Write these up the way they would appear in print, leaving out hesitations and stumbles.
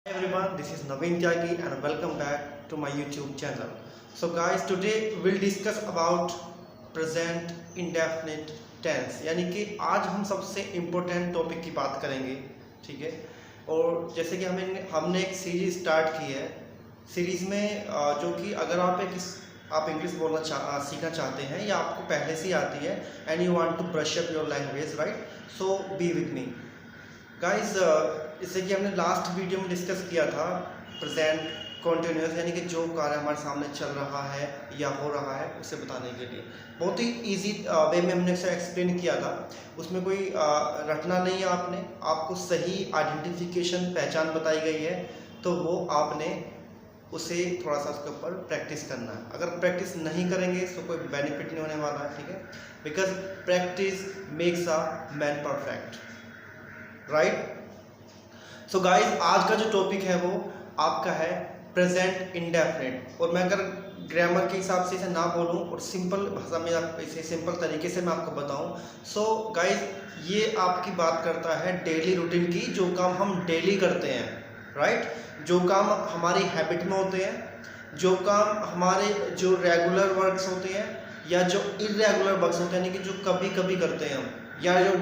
Hi everyone, this is Naveen Tyagi and welcome back to my YouTube channel. So guys, today we'll discuss about present indefinite tense, यानी कि आज हम सबसे important topic की बात करेंगे, ठीक है। और जैसे कि हमने एक सीरीज स्टार्ट की है। सीरीज में जो कि अगर आप इंग्लिश सीखना चाहते हैं या आपको पहले से ही आती है and you want to brush up your language, right, so be with me guys. जैसे कि हमने लास्ट वीडियो में डिस्कस किया था प्रेजेंट कॉन्टिन्यूस, यानी कि जो कार्य हमारे सामने चल रहा है या हो रहा है उसे बताने के लिए बहुत ही इजी वे में हमने उसे एक्सप्लेन किया था। उसमें कोई रटना नहीं है, आपको सही आइडेंटिफिकेशन पहचान बताई गई है, तो वो आपने उसे थोड़ा सा उसके ऊपर प्रैक्टिस करना है। अगर प्रैक्टिस नहीं करेंगे तो कोई बेनिफिट नहीं होने वाला है, ठीक है। Because practice makes a man perfect, right. So guys, आज का जो टॉपिक है वो आपका है प्रेजेंट इंडेफिनिट। और मैं अगर ग्रामर के हिसाब से इसे ना बोलूं और सिंपल भाषा में इसे सिंपल तरीके से मैं आपको बताऊं, सो गाइज ये आपकी बात करता है डेली रूटीन की, जो काम हम डेली करते हैं, राइट। जो काम हमारी हैबिट में होते हैं, जो काम हमारे जो रेगुलर वर्क्स होते हैं या जो इरेगुलर वर्क्स होते हैं, यानी कि जो कभी कभी करते हैं हम या जो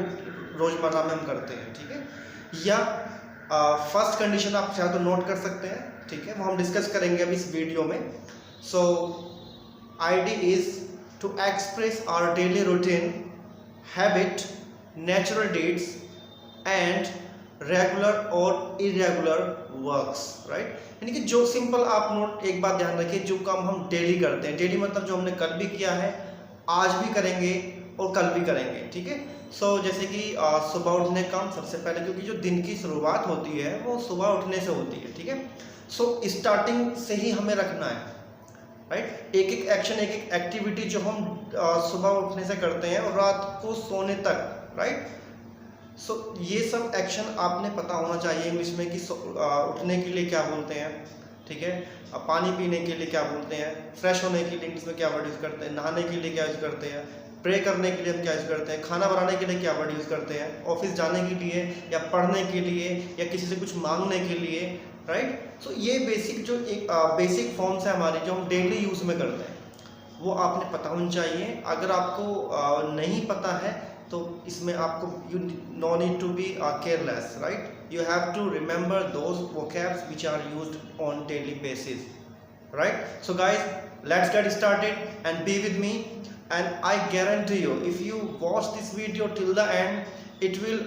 रोज़मर्रा में हम करते हैं, ठीक है। या फर्स्ट कंडीशन आप चाहे तो नोट कर सकते हैं, ठीक है, वो हम डिस्कस करेंगे अभी इस वीडियो में। So idea is to express our daily routine, habit, natural deeds and regular और इरेगुलर वर्क्स, राइट। यानी कि जो सिंपल आप नोट एक बात ध्यान रखिए, जो काम हम डेली करते हैं, डेली मतलब जो हमने कल भी किया है, आज भी करेंगे और कल भी करेंगे, ठीक है। सो जैसे कि सुबह उठने का काम सबसे पहले, क्योंकि जो दिन की शुरुआत होती है वो सुबह उठने से होती है, ठीक है। सो स्टार्टिंग से ही हमें रखना है, राइट। एक एक एक्शन, एक एक एक्टिविटी जो हम सुबह उठने से करते हैं और रात को सोने तक, राइट। सो ये सब एक्शन आपने पता होना चाहिए इंग्लिश में कि उठने के लिए क्या बोलते हैं, ठीक है। पानी पीने के लिए क्या बोलते हैं, फ्रेश होने के लिए इंग्लिश में क्या वर्ड यूज़ करते हैं, नहाने के लिए क्या यूज़ करते हैं, प्रे करने के लिए हम क्या यूज़ करते हैं, खाना बनाने के लिए क्या वर्ड यूज़ करते हैं, ऑफिस जाने के लिए या पढ़ने के लिए या किसी से कुछ मांगने के लिए, राइट। सो ये बेसिक जो एक बेसिक फॉर्म्स है हमारी, जो हम डेली यूज़ में करते हैं, वो आपने पता होना चाहिए। अगर आपको नहीं पता है तो इसमें आपको you know need to be careless, right. You have to remember those vocabs which are used on daily basis, right? So guys, let's get started and be with me, and I guarantee you if you watch this video till the end it will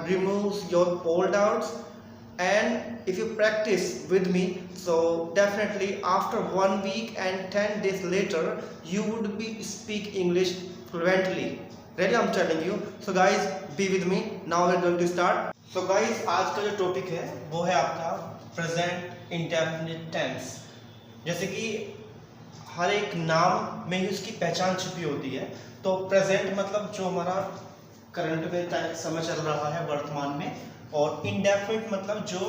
remove your all doubts, and if you practice with me, so definitely after 1 week and 10 days later you would be speak English fluently, really I'm telling you. So guys, be with me, now we're going to start. So guys, आज का जो topic है वो है आपका present indefinite tense. जैसे कि हर एक नाम में ही उसकी पहचान छुपी होती है। तो प्रेजेंट मतलब जो हमारा करंट में समय चल रहा है, वर्तमान में, और इंडेफिनिट मतलब जो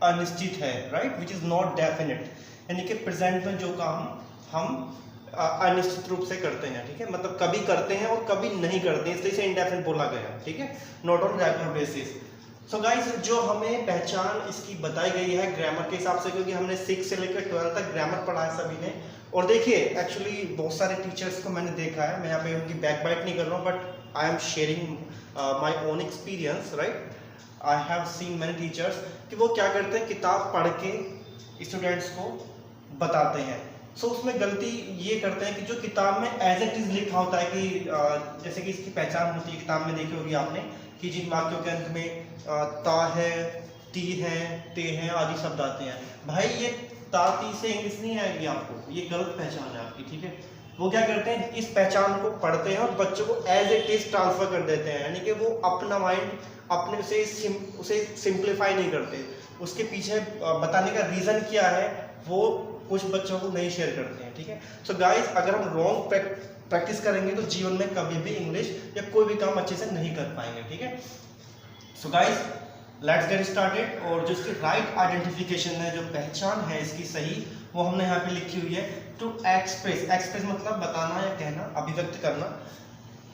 अनिश्चित है, right, which is not definite. यानी कि प्रेजेंट में जो काम हम अनिश्चित रूप से करते हैं, ठीक है, मतलब कभी करते हैं और कभी नहीं करते हैं, इसलिए इसे इंडेफिनिट बोला गया, ठीक है, not on regular basis. So guys, जो हमें पहचान इसकी बताई गई है ग्रामर के हिसाब से, क्योंकि हमने 6 से लेकर 12 तक ग्रामर पढ़ा है सभी ने। और देखिए, एक्चुअली बहुत सारे टीचर्स को मैंने देखा है, मैं यहाँ पे उनकी बैक बाइट नहीं कर रहा हूँ, but I am sharing my own experience, right. I have seen many teachers कि वो क्या करते हैं, किताब पढ़ के स्टूडेंट्स को बताते हैं। सो उसमें गलती ये करते हैं कि जो किताब में एज इट इज़ लिखा होता है कि जैसे कि इसकी पहचान होती है, किताब में देखी होगी आपने कि जिन वाक्यों के अंत में ता है, ती है, ते हैं आदि शब्द आते हैं, भाई ये ता ती से इंग्लिश नहीं आएगी आपको, ये गलत पहचान है आपकी, ठीक है। वो क्या करते हैं, इस पहचान को पढ़ते हैं और बच्चों को एज इट इज ट्रांसफर कर देते हैं, यानी कि वो अपना माइंड अपने उसे सिंप्लीफाई नहीं करते। उसके पीछे बताने का रीज़न क्या है वो कुछ बच्चों को नहीं शेयर करते हैं, ठीक है। सो गाइस, अगर हम रॉन्ग प्रैक्टिस करेंगे तो जीवन में कभी भी इंग्लिश या कोई भी काम अच्छे से नहीं कर पाएंगे, ठीक है। So guys, let's get started. और जो इसकी राइट आइडेंटिफिकेशन है, जो पहचान है इसकी सही, वो हमने यहाँ पे लिखी हुई है। टू एक्सप्रेस, एक्सप्रेस मतलब बताना या कहना, अभिव्यक्त करना,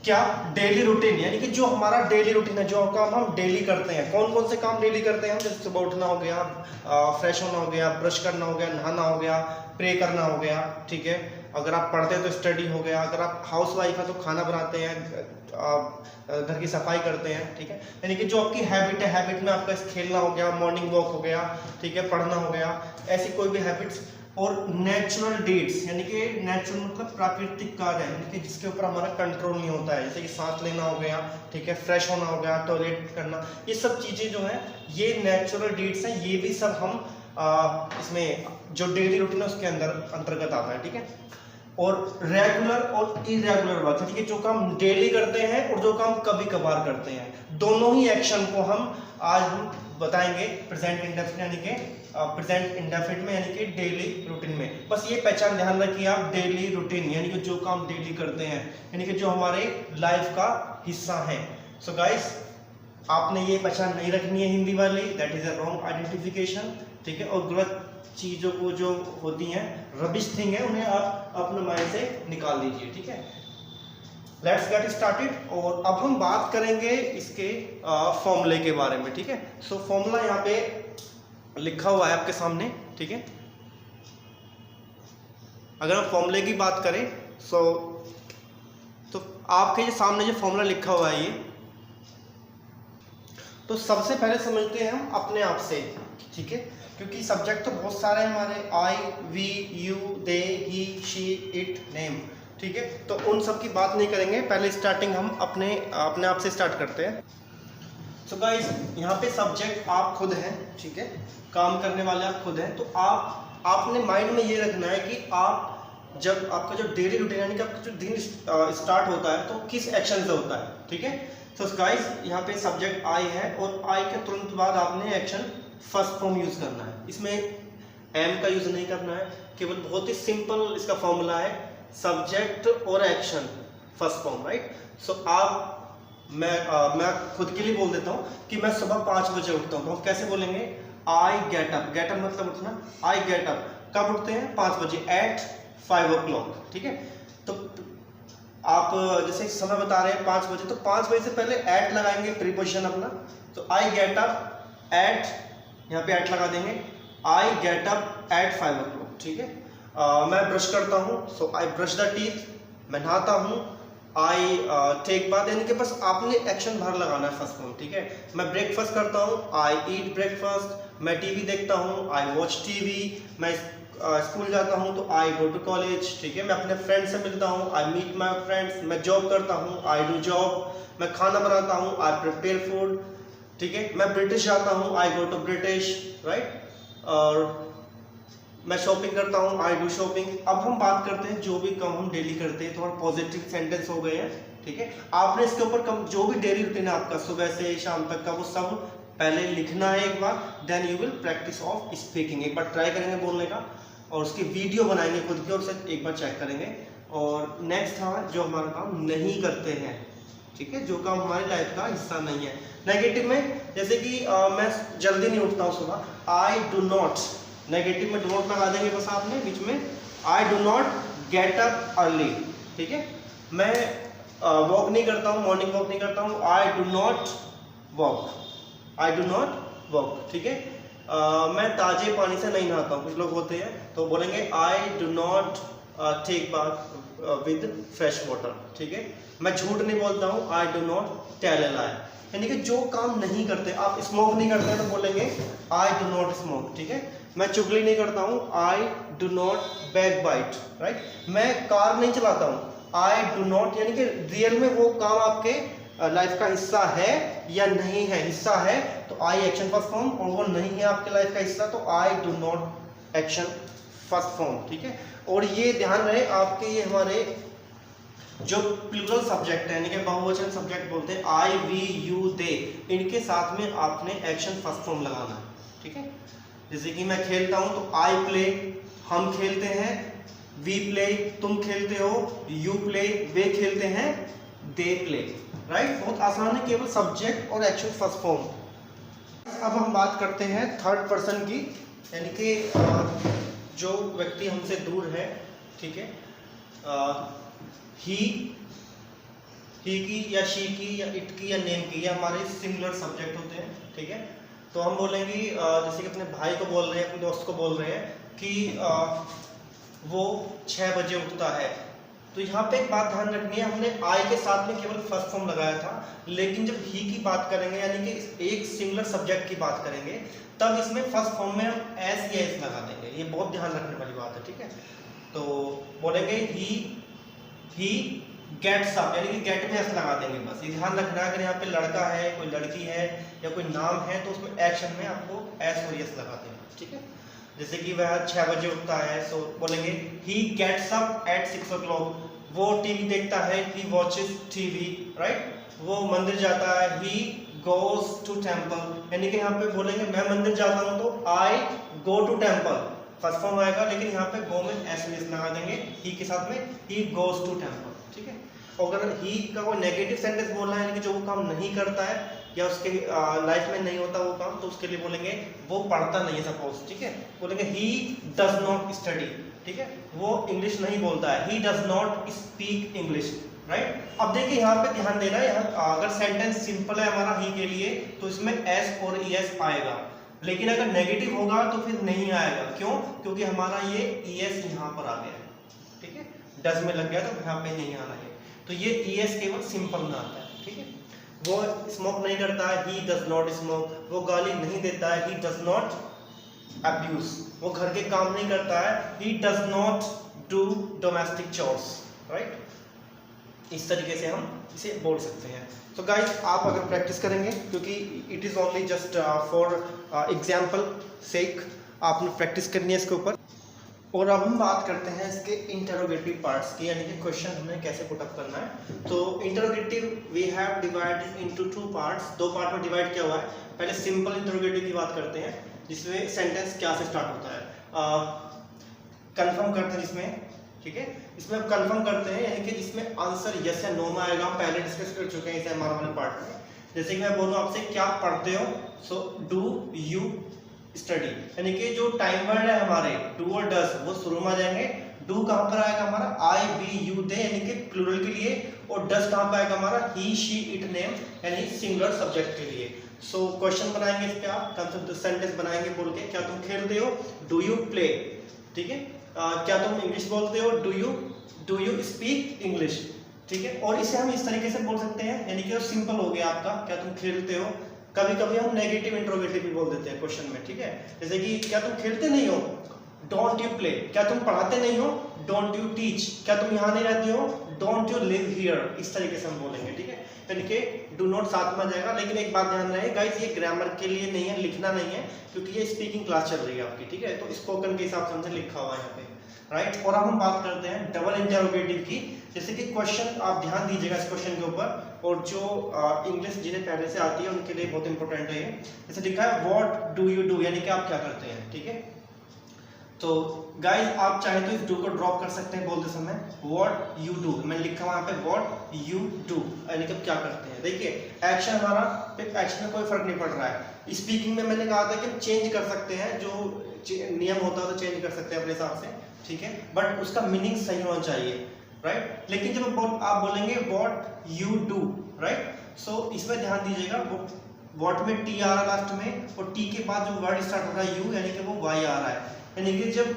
क्या, डेली रूटीन, यानी कि जो हमारा डेली रूटीन है, जो काम हम डेली करते हैं। कौन कौन से काम डेली करते हैं हम? जैसे सुबह उठना हो गया, फ्रेश होना हो गया, ब्रश करना हो गया, नहाना हो गया, प्रे करना हो गया, ठीक है। अगर आप पढ़ते हैं तो स्टडी हो गया, अगर आप हाउस वाइफ है तो खाना बनाते हैं, घर की सफाई करते हैं, ठीक है। यानी कि जो आपकी हैबिट है, हैबिट में आपका खेलना हो गया, मॉर्निंग वॉक हो गया, ठीक है, पढ़ना हो गया, ऐसी कोई भी हैबिट्स। और नेचुरल डीड्स, यानी कि नेचुरल मतलब प्राकृतिक कार्य, यानी कि जिसके ऊपर हमारा कंट्रोल नहीं होता है, जैसे कि सांस लेना हो गया, ठीक है, फ्रेश होना हो गया, टॉयलेट करना, ये सब चीज़ें जो हैं ये नेचुरल डीड्स हैं। ये भी सब हम इसमें जो डेली रूटीन है उसके अंतर्गत आता है, ठीक है। और रेगुलर और इरेगुलर वर्क, यानी कि जो काम डेली करते हैं और जो काम कभी कभार करते हैं, दोनों ही एक्शन को आज हम बताएंगे प्रेजेंट इंडेफिनिट, यानी कि प्रेजेंट इंडेफिनिट में, यानी कि डेली रूटीन में। बस ये पहचान ध्यान रखिए आप, डेली रूटीन यानी कि जो काम डेली करते हैं, यानी कि जो हमारे लाइफ का हिस्सा है। सो गाइस, आपने ये पहचान नहीं रखनी है हिंदी वाली, that is a wrong identification, ठीक है। और गलत चीज़ों को जो होती हैं, रबिश थिंग है, उन्हें आप अपने माइंड से निकाल दीजिए, ठीक है। Let's get started. और अब हम बात करेंगे इसके फॉर्मूले के बारे में, ठीक है। सो फॉर्मूला यहाँ पे लिखा हुआ है आपके सामने, ठीक है। अगर हम फॉर्मूले की बात करें तो आपके जो सामने जो फॉर्मूला लिखा हुआ है ये, तो सबसे पहले समझते हैं हम अपने आप से, ठीक है, क्योंकि सब्जेक्ट तो बहुत सारे हैं हमारे, I, we, you, they, he, she, it, name, ठीक है। तो उन सब की बात नहीं करेंगे, पहले स्टार्टिंग हम अपने आप से स्टार्ट करते हैं। सो गाइस, यहाँ पे सब्जेक्ट आप खुद हैं, ठीक है, काम करने वाले आप खुद हैं। तो आपने माइंड में ये रखना है कि आप जब आपका जो डेली रूटीन यानी कि आपका जो दिन स्टार्ट होता है तो किस एक्शन से होता है, ठीक है। तो गाइस, यहाँ पे सब्जेक्ट आई है और आई के तुरंत बाद आपने एक्शन फर्स्ट फॉर्म यूज करना है। इसमें एम का यूज नहीं करना है, केवल बहुत ही सिंपल इसका फॉर्मूला है, सब्जेक्ट और एक्शन फर्स्ट फॉर्म, राइट। सो मैं खुद के लिए बोल देता हूँ कि मैं सुबह 5 बजे उठता हूँ, तो हम कैसे बोलेंगे? I get up. Get up मतलब उठना, आई गेट अप। कब उठते हैं? 5 बजे, एट 5 o'clock, ठीक है। तो आप जैसे समय बता रहे हैं 5 बजे, तो 5 बजे से पहले एट लगाएंगे प्रीपोजिशन अपना। तो आई गेट अप एट, यहाँ पे एट लगा देंगे, I get up at 5 o'clock, ठीक है। मैं ब्रश करता हूँ, सो आई ब्रश द टीथ। मैं नहाता हूँ, आई टेक बाथ, यानी कि बस आपने एक्शन भर लगाना है फर्स्ट फॉर्म, ठीक है। मैं ब्रेकफास्ट करता हूँ, आई ईट ब्रेकफास्ट। मैं टीवी देखता हूँ, आई वॉच टीवी। मैं स्कूल जाता हूँ तो आई गो टू कॉलेज, ठीक है। मैं अपने फ्रेंड से मिलता हूँ, आई मीट माई फ्रेंड्स। मैं जॉब करता हूँ, आई डू जॉब। मैं खाना बनाता हूँ, आई प्रिपेयर फूड, ठीक है। मैं ब्रिटिश जाता हूँ, आई गो टू ब्रिटिश, राइट। और मैं शॉपिंग करता हूँ, आई डू शॉपिंग। अब हम बात करते हैं जो भी काम हम डेली करते हैं, थोड़ा पॉजिटिव सेंटेंस हो गए हैं, ठीक है। आपने इसके ऊपर जो भी डेली रूटीन है आपका सुबह से शाम तक का, वो सब पहले लिखना है एक बार, then you will practice of speaking. एक बार ट्राई करेंगे बोलने का और उसकी वीडियो बनाएंगे खुद की और उसे एक बार चेक करेंगे। और नेक्स्ट था जो हमारा काम नहीं करते हैं, ठीक है, जो काम हमारी लाइफ का हिस्सा नहीं है। नेगेटिव में जैसे कि मैं जल्दी नहीं उठता हूँ सुबह, आई डू नॉट। नेगेटिव में डू नॉट लगा देंगे बस आपने बीच में, आई do not get up early, ठीक है। मैं वॉक नहीं करता हूँ, मॉर्निंग वॉक नहीं करता हूँ, I do not walk, I do not walk, ठीक है। मैं ताजे पानी से नहीं नहाता हूँ, कुछ लोग होते हैं तो बोलेंगे I do not take bath with fresh water, ठीक है। मैं झूठ नहीं बोलता हूँ, I do not tell a lie. यानी कि जो काम नहीं करते, आप स्मोक नहीं करते हैं तो बोलेंगे आई डू नॉट स्मोक, ठीक है। मैं चुगली नहीं करता हूँ, I do not backbite, right. मैं कार नहीं चलाता हूँ, आई डू नॉट, यानी कि रियल में वो काम आपके लाइफ का हिस्सा है या नहीं है। हिस्सा है तो आई एक्शन फर्स्ट फॉर्म, और वो नहीं है आपके लाइफ का हिस्सा तो आई do not action first form, ठीक है। और ये ध्यान रहे आपके, ये हमारे जो प्लूरल सब्जेक्ट है यानी कि बहुवचन सब्जेक्ट बोलते हैं, आई, वी, यू, दे, इनके साथ में आपने एक्शन फर्स्ट फॉर्म लगाना है, ठीक है। जैसे कि मैं खेलता हूं तो आई प्ले, हम खेलते हैं, वी प्ले, तुम खेलते हो, यू प्ले, वे खेलते हैं, दे प्ले, राइट। बहुत आसान है, केवल सब्जेक्ट और एक्शन फर्स्ट फॉर्म। अब हम बात करते हैं थर्ड पर्सन की, यानी कि जो व्यक्ति हमसे दूर है, ठीक है। ही, ही की या शी की या इट की या नेम की, ये हमारे सिंगुलर सब्जेक्ट होते हैं, ठीक है। तो हम बोलेंगे जैसे कि अपने भाई को बोल रहे हैं, अपने दोस्त को बोल रहे हैं कि वो 6 बजे उठता है। तो यहाँ पे एक बात ध्यान रखनी है, हमने आई के साथ में केवल फर्स्ट फॉर्म लगाया था, लेकिन जब ही की बात करेंगे यानी कि एक सिंगुलर सब्जेक्ट की बात करेंगे, तब इसमें फर्स्ट फॉर्म में हम एस या एस लगा देंगे। ये बहुत ध्यान रखने वाली बात है, ठीक है। तो बोलेंगे ही गेट्स अप, यानी कि गेट में एस लगा देंगे बस। ये ध्यान रखना है, अगर यहाँ पे लड़का है, कोई लड़की है या कोई नाम है, तो उसमें एक्शन में आपको एस और एस लगा देना, ठीक है। जैसे कि वह 6 बजे उठता है, सो बोलेंगे he gets up eight 6 o'clock। वो टीवी देखता है, ही वॉचेस टीवी, राइट। वो मंदिर जाता है, ही गोज टू टेम्पल, यानी कि यहाँ पे बोलेंगे मैं मंदिर जाता हूँ तो I go to temple, first form आएगा, लेकिन यहाँ पे गो में एस लगा देंगे ही के साथ में, ही गोज टू टेम्पल, ठीक है। और अगर ही का कोई नेगेटिव सेंटेंस बोलना है, यानी कि जो वो काम नहीं करता है या उसके लाइफ में नहीं होता वो काम, तो उसके लिए बोलेंगे वो पढ़ता नहीं है, सपोज, ठीक है। बोलेंगे ही डज नॉट स्टडी, ठीक है, वो इंग्लिश नहीं बोलता है, he does not speak English, right. अब देखिए यहाँ पे ध्यान देना है, यहाँ अगर सेंटेंस सिंपल है हमारा ही के लिए, तो इसमें एस और ईएस आएगा, लेकिन अगर नेगेटिव होगा तो फिर नहीं आएगा। क्यों? क्योंकि हमारा ये ईएस यहाँ पर आ गया है, ठीक है, डज में लग गया तो यहाँ पे नहीं आना है, तो ये ईएस केवल सिंपल में आता है, ठीक है। वो स्मोक नहीं करता है, ही डज नॉट स्मोक। वो गाली नहीं देता है, ही डज नॉट अब्यूज। वो घर के काम नहीं करता है, he does not do domestic chores, right. इस तरीके से हम इसे बोल सकते हैं। तो गाइस आप अगर प्रैक्टिस करेंगे, क्योंकि it is only just for example sake, आपने प्रैक्टिस करनी है इसके ऊपर। और अब हम बात करते हैं इसके इंटरोगेटिव पार्ट्स की, यानी कि क्वेश्चन हमें कैसे पुट अप करना है। तो interrogative we have divided into 2 parts, 2 part में डिवाइड किया हुआ है। पहले सिंपल इंटरोगेटिव की बात करते हैं, जिसमें सेंटेंस क्या से स्टार्ट होता है, कंफर्म करते हैं इसमें, ठीक है। इसमें हम कंफर्म करते हैं, यानी कि इसमें आंसर यस या नो में आएगा। हम पहले डिस्कस कर चुके हैं इसे हमारे वाले पार्ट में। जैसे कि मैं बोलूँ आपसे क्या पढ़ते हो, सो डू यू स्टडी, यानी कि जो टाइम वर्ड है हमारे डू और डज वो शुरू में आ जाएंगे। डू कहाँ पर आएगा हमारा, आई वी यू दे, यानी कि प्लूरल के लिए, और डज कहाँ पर आएगा हमारा, ही शी इट नेम, यानी सिंगुलर सब्जेक्ट के लिए। सो क्वेश्चन बनाएंगे इस पे, आप कंसेप्ट सेंटेंस बनाएंगे बोल के, क्या तुम खेलते हो, डू यू प्ले, ठीक है। क्या तुम इंग्लिश बोलते हो, डू यू स्पीक इंग्लिश, ठीक है। और इसे हम इस तरीके से बोल सकते हैं, यानी कि सिंपल हो गया आपका, क्या तुम खेलते हो। कभी कभी हम नेगेटिव इंट्रोगेटिव भी बोल देते हैं क्वेश्चन में, ठीक है। जैसे कि क्या तुम खेलते नहीं हो, डोंट यू प्ले। क्या तुम पढ़ाते नहीं हो, डोंट यू टीच। क्या तुम यहाँ नहीं रहते हो, डोंट यू लिव हियर। इस तरीके से हम बोलेंगे, ठीक है। यानी कि डू नॉट साथ में आ जाएगा। लेकिन एक बात ध्यान रहे गाइस, ये ग्रामर के लिए नहीं है, लिखना नहीं है, क्योंकि ये स्पीकिंग क्लास चल रही है आपकी, ठीक है। तो स्पोकन के हिसाब से हमने लिखा हुआ है यहाँ पे, राइट। और अब हम बात करते हैं डबल इंटरोगेटिव की। जैसे कि क्वेश्चन आप ध्यान दीजिएगा इस क्वेश्चन के ऊपर, और जो इंग्लिश जिन्हें पहले से आती है उनके लिए बहुत इंपॉर्टेंट है ये। जैसे लिखा है व्हाट डू यू डू, यानी कि आप क्या करते हैं, ठीक है। तो गाइस आप चाहे तो इस डू को ड्रॉप कर सकते हैं बोलते समय, व्हाट यू डू। मैंने लिखा वहाँ पे व्हाट यू डू, यानी कि क्या करते हैं। देखिए एक्शन हमारा, एक्शन में कोई फर्क नहीं पड़ रहा है। स्पीकिंग में मैंने कहा था कि हम चेंज कर सकते हैं, जो नियम होता है तो चेंज कर सकते हैं अपने हिसाब से, ठीक है, बट उसका मीनिंग सही होना चाहिए, राइट। लेकिन जब आप बोलेंगे व्हाट यू डू, राइट, सो इसमें ध्यान दीजिएगा, व्हाट में टी आ रहा है लास्ट में, और टी के बाद जो वर्ड स्टार्ट हो रहा है यू, यानी कि वो वाई आ रहा है। यानी कि जब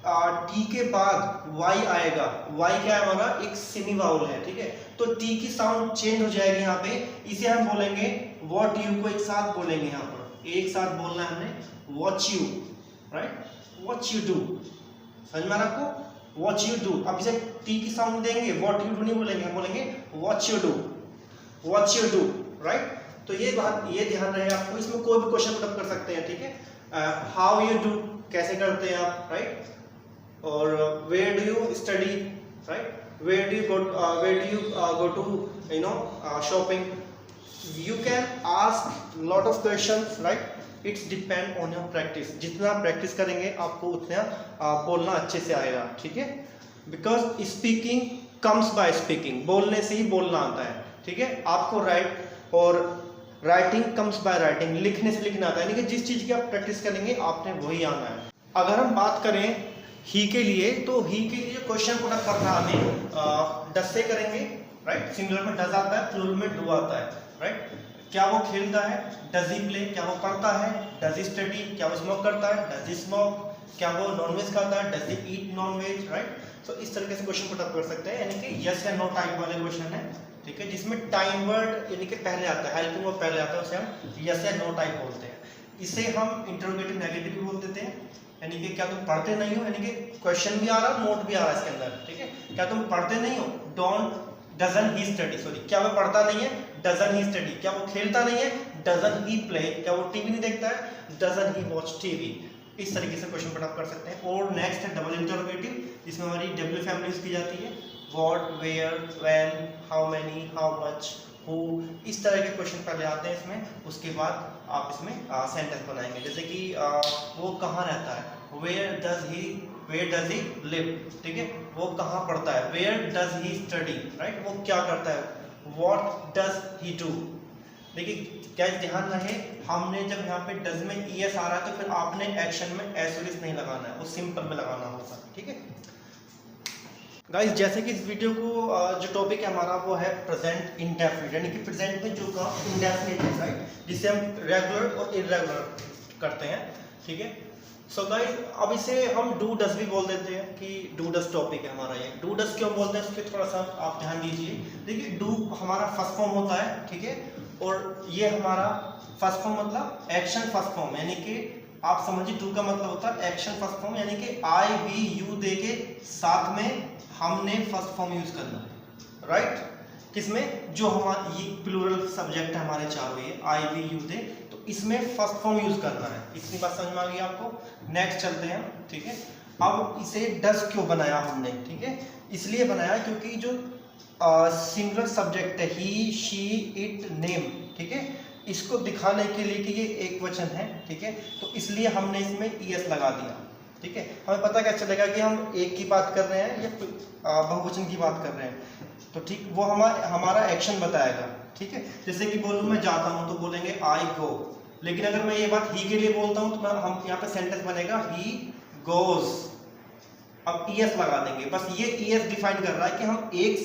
टी के बाद वाई आएगा, वाई क्या है हमारा, एक सेमी वाउल है, ठीक है। तो टी की साउंड चेंज हो जाएगी यहाँ पे, इसे हम बोलेंगे व्हाट यू को एक साथ बोलेंगे, यहाँ पर एक साथ बोलना है हमने, watch you, right, watch you do. समझ में आ रहा आपको, वॉच यू डू। अब इसे टी की साउंड देंगे, व्हाट यू डू नहीं बोलेंगे, हम बोलेंगे watch you do, watch you do, right. तो ये बात, ये ध्यान रहे आपको। इसमें कोई भी क्वेश्चन पुट अप कर सकते हैं, ठीक है। हाउ यू डू, कैसे करते हैं आप, राइट। और where do you study, right, where do you go to you know shopping. You can ask lot of questions, right. It's depend on your practice. जितना प्रैक्टिस करेंगे आपको उतना बोलना अच्छे से आएगा, ठीक है। Because speaking comes by speaking, बोलने से ही बोलना आता है, ठीक है। आपको राइट और राइटिंग कम्स बाय राइटिंग, लिखने से लिखना आता है, यानी कि जिस चीज़ की आप प्रैक्टिस करेंगे आपने वही आना है। अगर हम बात करें ही के लिए, तो ही के लिए क्वेश्चन पुट अप करना हमें डस से करेंगे, राइट। सिंगुलर में डज आता है, प्लूरल में डू आता है, राइट। क्या वो खेलता है, डज ही प्ले। क्या वो पढ़ता है, डज ही स्टडी। क्या वो स्मोक करता है, डज ही स्मोक। क्या वो नॉनवेज खाता है, does he eat nonveg, right. तो इस तरीके से क्वेश्चन पुट अप कर सकते हैं, यानी कि यस या नो टाइप वाले क्वेश्चन है, ठीक है, जिसमें टाइम वर्ड यानी कि पहले आता है, हेल्पिंग वर्ब पहले आता है, उसे हम यस या नो टाइप बोलते हैं। इसे हम इंटरोगेटिव नेगेटिव भी बोल देते हैं, यानी कि क्या तुम पढ़ते नहीं हो, यानी कि क्वेश्चन भी आ रहा है, नोट भी आ रहा है इसके अंदर, ठीक है। क्या तुम पढ़ते नहीं हो, don't doesn't he study, sorry, क्या वो पढ़ता नहीं है, डजन ही स्टडी। क्या वो खेलता नहीं है, डजन ही प्ले। क्या वो टीवी नहीं देखता है, डजन ही वॉच टीवी। इस तरीके से क्वेश्चन पुट अप कर सकते हैं। और नेक्स्ट है डबल इंटरोगेटिव, जिसमें हमारी डब्ल्यू फैमिली यूज की जाती है, what, where, when, how many, how much, who. इस तरह के क्वेश्चन पहले आते हैं इसमें, उसके बाद आप इसमें सेंटेंस बनाएंगे। जैसे कि वो कहाँ रहता है, वेयर डज ही लिव, ठीक है, वो कहाँ पढ़ता है, where does he study, right, वो क्या करता है, व्हाट डज ही डू। देखिए क्या ध्यान रहे, हमने जब यहाँ पे डज में ईएस आ रहा है तो फिर आपने एक्शन में एस और इस नहीं लगाना है, वो सिंपल में लगाना होगा, ठीक है गाइस। जैसे कि इस वीडियो को जो टॉपिक है हमारा वो है प्रेजेंट इंडेफिनिट, यानी कि प्रेजेंट में जो का इंडेफिनिट है, राइट, जिसे हम रेगुलर और इरेगुलर करते हैं, ठीक है। सो गाइस अब इसे हम डू डज भी बोल देते हैं कि डू डज टॉपिक है हमारा ये। डू डज क्यों बोलते हैं उसके थोड़ा सा आप ध्यान दीजिए। देखिए डू हमारा फर्स्ट फॉर्म होता है, ठीक है, और ये हमारा फर्स्ट फॉर्म मतलब एक्शन फर्स्ट फॉर्म, यानी कि आप समझिए डू का मतलब होता है एक्शन फर्स्ट फॉर्म, यानी कि आई वी यू दे के साथ में हमने फर्स्ट फॉर्म यूज करना है, राइट। किसमें, जो हमारा ये प्लूरल सब्जेक्ट है हमारे चारों, ये आई वी यू दे, तो इसमें फर्स्ट फॉर्म यूज करना है। इतनी बात समझ में आ गई आपको। नेक्स्ट चलते हैं, ठीक है। अब इसे डज क्यों बनाया हमने, ठीक है, इसलिए बनाया क्योंकि जो सिंगुलर सब्जेक्ट है, ही, शी, इट, नेम, ठीक है, इसको दिखाने के लिए कि ये एक वचन है, ठीक है, तो इसलिए हमने इसमें ईएस लगा दिया, ठीक है। हमें पता क्या चलेगा कि हम एक की बात कर रहे हैं या बहुवचन की बात कर रहे हैं, तो ठीक वो हमारा एक्शन बताएगा, ठीक है। जैसे कि बोलूँ मैं जाता हूँ तो बोलेंगे आई गो, लेकिन अगर मैं ये बात ही के लिए बोलता हूँ तो हम यहाँ पे सेंटेंस बनेगा ही गोज। अब ईएस लगा देंगे, बस ये ईएस डिफाइन कर रहा है कि हम एक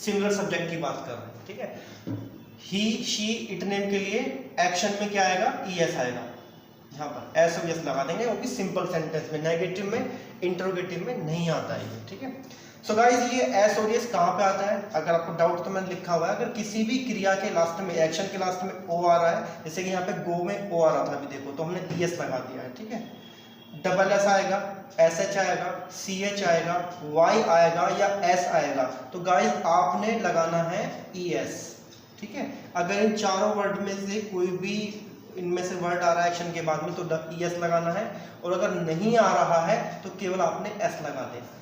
सिंगुलर सब्जेक्ट की बात कर रहे हैं, ठीक है। ही, शी, इट, नेम के लिए एक्शन में क्या आएगा, ईएस आएगा, यहाँ पर एस और यस लगा देंगे, वो भी सिंपल सेंटेंस में, नेगेटिव में, इंटरोगेटिव में नहीं आता है, ठीक है। सो गाइस ये एस और यस कहाँ पे आता है, अगर आपको डाउट तो मैंने लिखा हुआ है, अगर किसी भी क्रिया के लास्ट में, एक्शन के लास्ट में ओ आ रहा है, जैसे कि यहाँ पे गो में ओ आ रहा था अभी देखो, तो हमने ईएस लगा दिया है, ठीक है। डबल एस आएगा, एस एच आएगा, सी एच आएगा, वाई आएगा या एस आएगा, तो गाइस आपने लगाना है ईएस, ठीक है। अगर इन चारों वर्ड में से कोई भी इनमें से वर्ड आ रहा है एक्शन के बाद में तो ईएस लगाना है, और अगर नहीं आ रहा है तो केवल आपने एस लगा देना,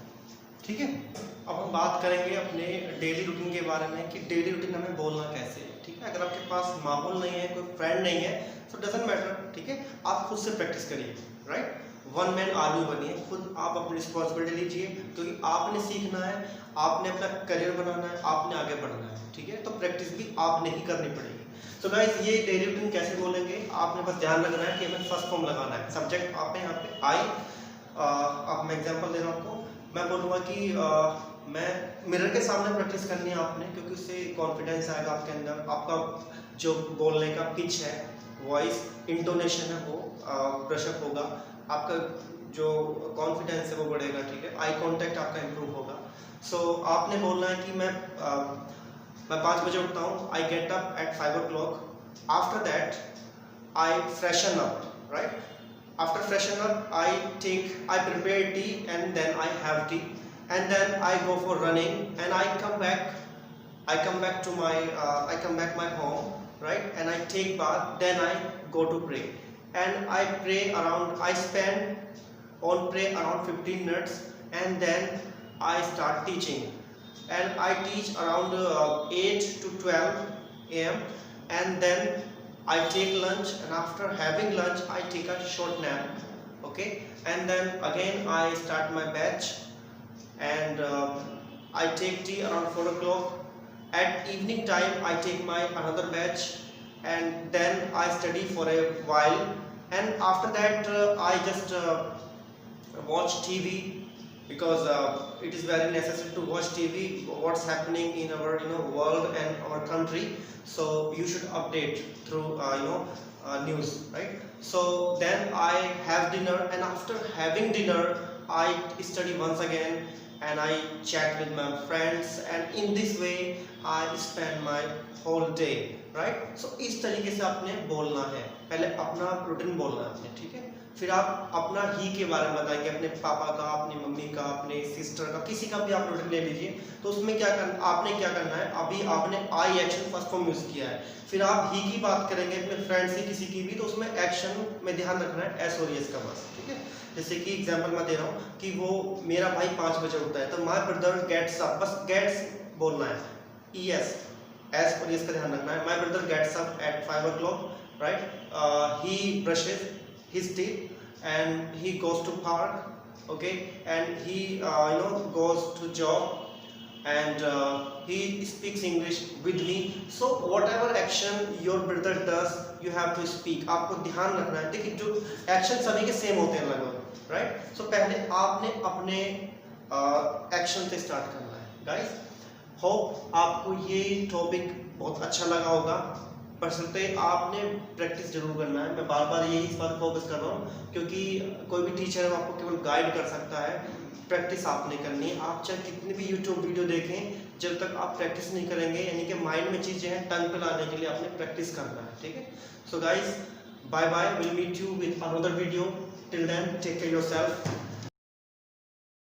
ठीक है। अब हम बात करेंगे अपने डेली रूटीन के बारे में कि डेली रूटीन हमें बोलना कैसे है, ठीक है। अगर आपके पास माहौल नहीं है, कोई फ्रेंड नहीं है, तो डजंट मैटर, ठीक है, आप खुद से प्रैक्टिस करिए, राइट। वन मैन आर्मी बनिए, खुद आप अपनी रिस्पॉन्सिबिलिटी लीजिए, क्योंकि आपने सीखना है, आपने अपना करियर बनाना है, आपने आगे बढ़ना है, ठीक है, तो प्रैक्टिस भी आपने ही करनी पड़ेगी। तो गाइस ये डेली रूटीन कैसे बोलेंगे, आपने बस ध्यान रखना है कि हमें फर्स्ट फॉर्म लगाना है। सब्जेक्ट आपने यहाँ पे आई, अब मैं एग्जांपल दे रहा हूँ आपको, मैं बोलूँगा कि मैं मिरर के सामने प्रैक्टिस करनी है आपने, क्योंकि उससे कॉन्फिडेंस आएगा आपके अंदर, आपका जो बोलने का पिच है, वॉइस इंटोनेशन है, वो ब्रशअप होगा, आपका जो कॉन्फिडेंस है वो बढ़ेगा, ठीक है, आई कांटेक्ट आपका इंप्रूव होगा। सो आपने बोलना है कि मैं 5 बजे उठता हूँ, I get up at 5 o'clock, after that I freshen up, right, after freshen up I prepare tea and then I have tea, and then I go for running, and I come back to my home, right, and I take bath, then I go to pray, and I spend on pray around 15 minutes, and then I start teaching, and I teach around 8 to 12 am, and then I take lunch, and after having lunch I take a short nap, okay, and then again I start my batch, and I take tea around 4 o'clock. At evening time I take my another batch, and then I study for a while, and after that I just watch TV, because it is very necessary to watch TV, what's happening in our world and our country. So you should update through news, right? So then I have dinner, and after having dinner I study once again, and I chat with my friends, and in this way I spend my whole day, right? So इस तरीके से आपने बोलना है, पहले अपना routine बोलना है आपने, ठीक है? फिर आप अपना ही के बारे में बताएंगे, अपने पापा का, अपनी मम्मी का, अपने सिस्टर का, किसी का भी आप रूटीन ले लीजिए। तो उसमें क्या करना, आपने क्या करना है, अभी आपने आई एक्शन फर्स्ट फॉर्म यूज किया है, फिर आप ही की बात करेंगे अपने फ्रेंड से, किसी की भी, तो उसमें एक्शन में ध्यान रखना है एस और यस का बस, ठीक है? जैसे कि एग्जांपल मैं दे रहा हूँ कि वो मेरा भाई 5 बजे उठता है, तो माय ब्रदर गेट्स अप, बस गेट्स बोलना है, ईएस, एस और यस का ध्यान रखना है। My brother gets up at 5 o'clock, right? He brushes his teeth and he goes to park, okay, and he goes to job, and he speaks English with me. So whatever action your brother does, you have to speak. आपको ध्यान रखना है, देखिए जो action सभी के same होते हैं लगभग, राइट? सो पहले आपने अपने एक्शन से स्टार्ट करना है। गाइस, होप आपको ये टॉपिक बहुत अच्छा लगा होगा। बशर्ते आपने प्रैक्टिस जरूर करना है, मैं बार बार यही इस बात फोकस कर रहा हूँ, क्योंकि कोई भी टीचर है आपको केवल गाइड कर सकता है, प्रैक्टिस आपने करनी है। आप चाहे कितनी भी यूट्यूब वीडियो देखें, जब तक आप प्रैक्टिस नहीं करेंगे, यानी कि माइंड में चीज़ें हैं, टंग पे लाने के लिए आपने प्रैक्टिस करना है, ठीक है? So guys, bye bye, will meet you with another video. Till then, take care yourself.